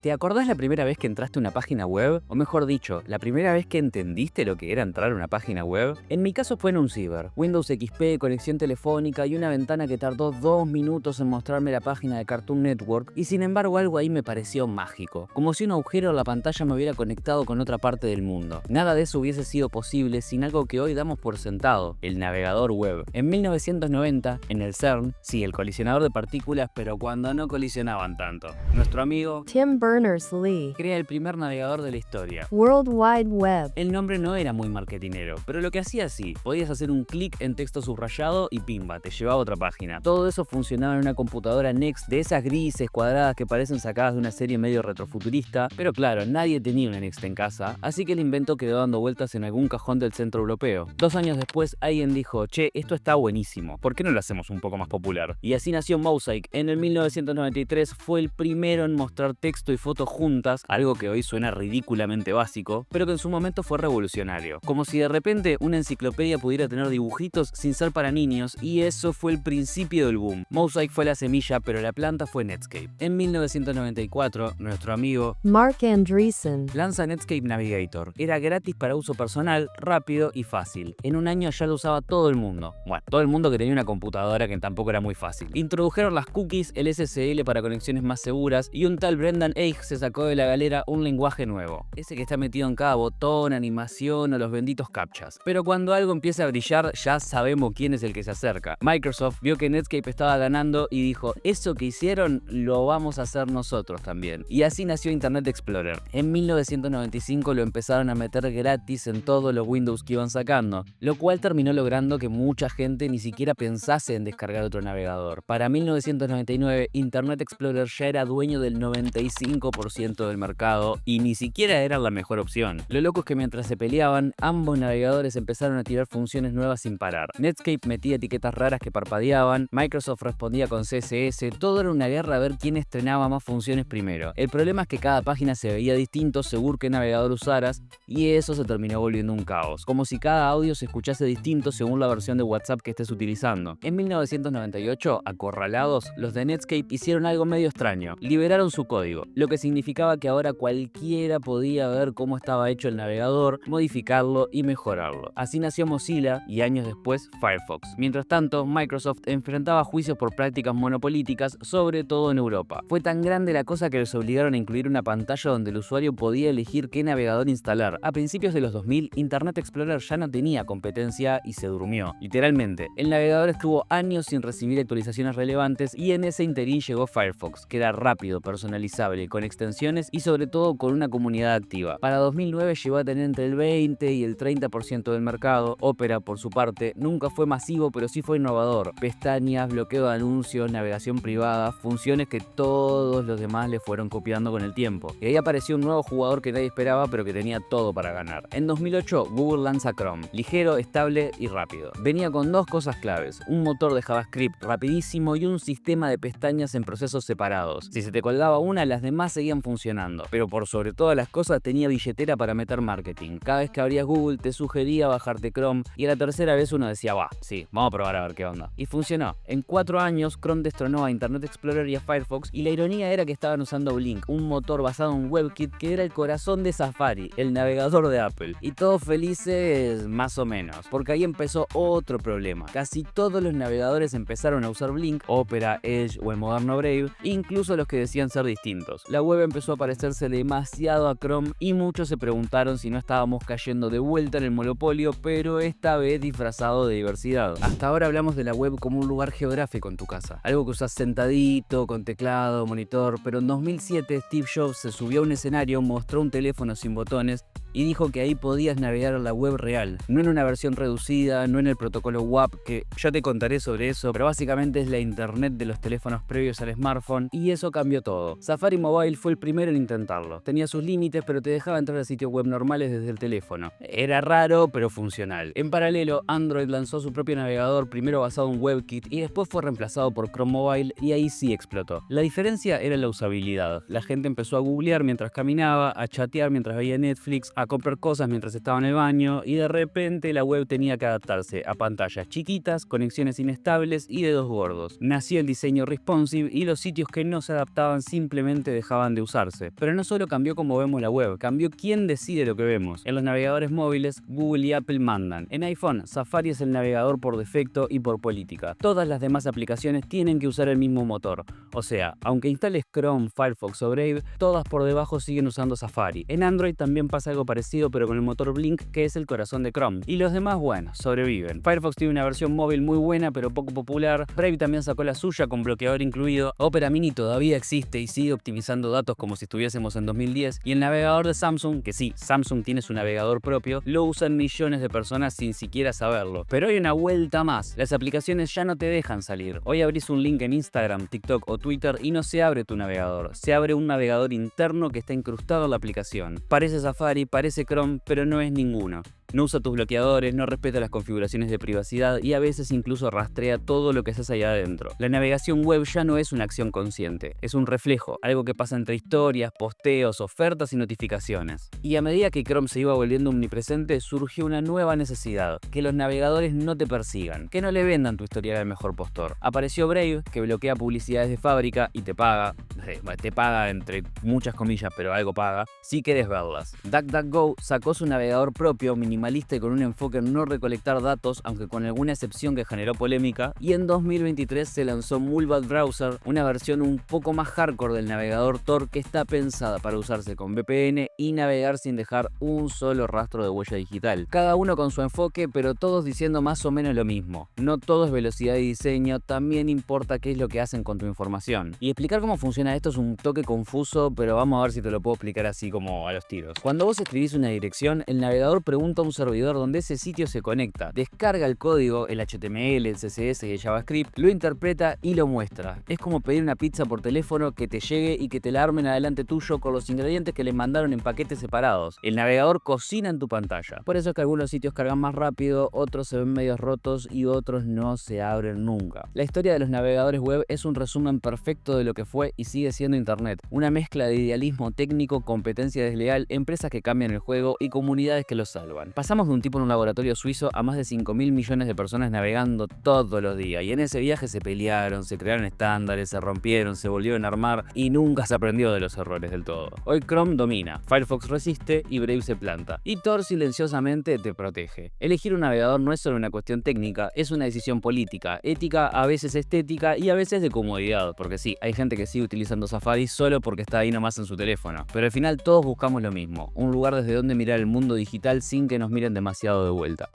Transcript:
¿Te acordás la primera vez que entraste a una página web? O mejor dicho, la primera vez que entendiste lo que era entrar a una página web. En mi caso fue en un ciber. Windows XP, conexión telefónica y una ventana que tardó 2 minutos en mostrarme la página de Cartoon Network, y sin embargo algo ahí me pareció mágico. Como si un agujero en la pantalla me hubiera conectado con otra parte del mundo. Nada de eso hubiese sido posible sin algo que hoy damos por sentado, el navegador web. En 1990, en el CERN, sí, el colisionador de partículas, pero cuando no colisionaban tanto. Nuestro amigo Tim Berners-Lee. crea el primer navegador de la historia. World Wide Web. El nombre no era muy marketinero, pero lo que hacía sí, podías hacer un clic en texto subrayado y pimba, te llevaba a otra página. Todo eso funcionaba en una computadora Next de esas grises cuadradas que parecen sacadas de una serie medio retrofuturista, pero claro, nadie tenía una Next en casa, así que el invento quedó dando vueltas en algún cajón del centro europeo. 2 años después alguien dijo, che, esto está buenísimo, ¿por qué no lo hacemos un poco más popular? Y así nació Mosaic. En el 1993 fue el primero en mostrar texto y fotos juntas, algo que hoy suena ridículamente básico, pero que en su momento fue revolucionario. Como si de repente una enciclopedia pudiera tener dibujitos sin ser para niños, y eso fue el principio del boom. Mosaic fue la semilla, pero la planta fue Netscape. En 1994, nuestro amigo Mark Andreessen. lanza Netscape Navigator. Era gratis para uso personal, rápido y fácil. En un año ya lo usaba todo el mundo. Bueno, todo el mundo que tenía una computadora, que tampoco era muy fácil. Introdujeron las cookies, el SSL para conexiones más seguras, y un tal Brendan Eich se sacó de la galera un lenguaje nuevo. Ese que está metido en cada botón, animación o los benditos captchas. Pero cuando algo empieza a brillar, ya sabemos quién es el que se acerca. Microsoft vio que Netscape estaba ganando y dijo, eso que hicieron lo vamos a hacer nosotros también. Y así nació Internet Explorer. En 1995 lo empezaron a meter gratis en todos los Windows que iban sacando, lo cual terminó logrando que mucha gente ni siquiera pensase en descargar otro navegador. Para 1999, Internet Explorer ya era dueño del 95% del mercado y ni siquiera era la mejor opción. Lo loco es que mientras se peleaban, ambos navegadores empezaron a tirar funciones nuevas sin parar. Netscape metía etiquetas raras que parpadeaban, Microsoft respondía con CSS, todo era una guerra a ver quién estrenaba más funciones primero. El problema es que cada página se veía distinto según qué navegador usaras, y eso se terminó volviendo un caos, como si cada audio se escuchase distinto según la versión de WhatsApp que estés utilizando. En 1998, acorralados, los de Netscape hicieron algo medio extraño, liberaron su código, lo que significaba que ahora cualquiera podía ver cómo estaba hecho el navegador, modificarlo y mejorarlo. Así nació Mozilla y años después Firefox. Mientras tanto, Microsoft enfrentaba juicios por prácticas monopolíticas, sobre todo en Europa. Fue tan grande la cosa que les obligaron a incluir una pantalla donde el usuario podía elegir qué navegador instalar. A principios de los 2000, Internet Explorer ya no tenía competencia y se durmió. Literalmente, el navegador estuvo años sin recibir actualizaciones relevantes, y en ese interín llegó Firefox, que era rápido, personalizable, con extensiones y sobre todo con una comunidad activa. Para 2009 llegó a tener entre el 20 y el 30% del mercado. Opera, por su parte, nunca fue masivo, pero sí fue innovador. Pestañas, bloqueo de anuncios, navegación privada, funciones que todos los demás le fueron copiando con el tiempo. Y ahí apareció un nuevo jugador que nadie esperaba, pero que tenía todo para ganar. En 2008, Google lanza Chrome, ligero, estable y rápido. Venía con dos cosas claves: un motor de JavaScript rapidísimo y un sistema de pestañas en procesos separados. Si se te colgaba una, las demás seguían funcionando. Pero por sobre todas las cosas, tenía billetera para meter marketing. Cada vez que abrías Google te sugería bajarte Chrome, y a la tercera vez uno decía, va, sí, vamos a probar a ver qué onda. Y funcionó. En 4 años, Chrome destronó a Internet Explorer y a Firefox, y la ironía era que estaban usando Blink, un motor basado en WebKit que era el corazón de Safari, el navegador de Apple. Y todos felices, más o menos, porque ahí empezó otro problema. Casi todos los navegadores empezaron a usar Blink, Opera, Edge o el moderno Brave, incluso los que decían ser distintos. La web empezó a parecerse demasiado a Chrome y muchos se preguntaron si no estábamos cayendo de vuelta en el monopolio, pero esta vez disfrazado de diversidad. Hasta ahora hablamos de la web como un lugar geográfico en tu casa, algo que usas sentadito, con teclado, monitor, pero en 2007 Steve Jobs se subió a un escenario, mostró un teléfono sin botones y dijo que ahí podías navegar a la web real, no en una versión reducida, no en el protocolo WAP, que ya te contaré sobre eso, pero básicamente es la internet de los teléfonos previos al smartphone, y eso cambió todo. Safari Mobile fue el primero en intentarlo. Tenía sus límites, pero te dejaba entrar a sitios web normales desde el teléfono. Era raro, pero funcional. En paralelo, Android lanzó su propio navegador, primero basado en WebKit, y después fue reemplazado por Chrome Mobile, y ahí sí explotó. La diferencia era la usabilidad. La gente empezó a googlear mientras caminaba, a chatear mientras veía Netflix, a comprar cosas mientras estaba en el baño y de repente la web tenía que adaptarse a pantallas chiquitas, conexiones inestables y dedos gordos. Nació el diseño responsive y los sitios que no se adaptaban simplemente dejaban de usarse. Pero no solo cambió cómo vemos la web, cambió quién decide lo que vemos. En los navegadores móviles, Google y Apple mandan. En iPhone, Safari es el navegador por defecto y por política. Todas las demás aplicaciones tienen que usar el mismo motor. O sea, aunque instales Chrome, Firefox o Brave, todas por debajo siguen usando Safari. En Android también pasa algo parecido, pero con el motor Blink, que es el corazón de Chrome. Y los demás, bueno, sobreviven. Firefox tiene una versión móvil muy buena, pero poco popular. Brave también sacó la suya con bloqueador incluido. Opera Mini todavía existe y sigue optimizando datos como si estuviésemos en 2010. Y el navegador de Samsung, que sí, Samsung tiene su navegador propio, lo usan millones de personas sin siquiera saberlo. Pero hay una vuelta más. Las aplicaciones ya no te dejan salir. Hoy abrís un link en Instagram, TikTok o Twitter y no se abre tu navegador. Se abre un navegador interno que está incrustado en la aplicación. Parece Safari, parece Chrome, pero no es ninguno. No usa tus bloqueadores, no respeta las configuraciones de privacidad y a veces incluso rastrea todo lo que haces allá adentro. La navegación web ya no es una acción consciente, es un reflejo, algo que pasa entre historias, posteos, ofertas y notificaciones. Y a medida que Chrome se iba volviendo omnipresente, surgió una nueva necesidad, que los navegadores no te persigan, que no le vendan tu historial al mejor postor. Apareció Brave, que bloquea publicidades de fábrica y te paga entre muchas comillas, pero algo paga, si querés verlas. DuckDuckGo sacó su navegador propio, minimalista y con un enfoque en no recolectar datos, aunque con alguna excepción que generó polémica, y en 2023 se lanzó Mullvad Browser, una versión un poco más hardcore del navegador Tor que está pensada para usarse con VPN y navegar sin dejar un solo rastro de huella digital. Cada uno con su enfoque, pero todos diciendo más o menos lo mismo. No todo es velocidad y diseño, también importa qué es lo que hacen con tu información. Y explicar cómo funciona esto es un toque confuso, pero vamos a ver si te lo puedo explicar así como a los tiros. Cuando vos escribís una dirección, el navegador pregunta a un servidor donde ese sitio se conecta, descarga el código, el HTML, el CSS y el JavaScript, lo interpreta y lo muestra. Es como pedir una pizza por teléfono que te llegue y que te la armen adelante tuyo con los ingredientes que les mandaron en paquetes separados. El navegador cocina en tu pantalla. Por eso es que algunos sitios cargan más rápido, otros se ven medios rotos y otros no se abren nunca. La historia de los navegadores web es un resumen perfecto de lo que fue y sigue siendo Internet. Una mezcla de idealismo técnico, competencia desleal, empresas que cambian el juego y comunidades que lo salvan. Pasamos de un tipo en un laboratorio suizo a más de 5.000 millones de personas navegando todos los días. Y en ese viaje se pelearon, se crearon estándares, se rompieron, se volvieron a armar y nunca se aprendió de los errores del todo. Hoy Chrome domina, Firefox resiste y Brave se planta. Y Tor silenciosamente te protege. Elegir un navegador no es solo una cuestión técnica, es una decisión política, ética, a veces estética y a veces de comodidad. Porque sí, hay gente que sigue utilizando Safari solo porque está ahí nomás en su teléfono. Pero al final todos buscamos lo mismo, un lugar desde donde mirar el mundo digital sin que nos miren demasiado de vuelta.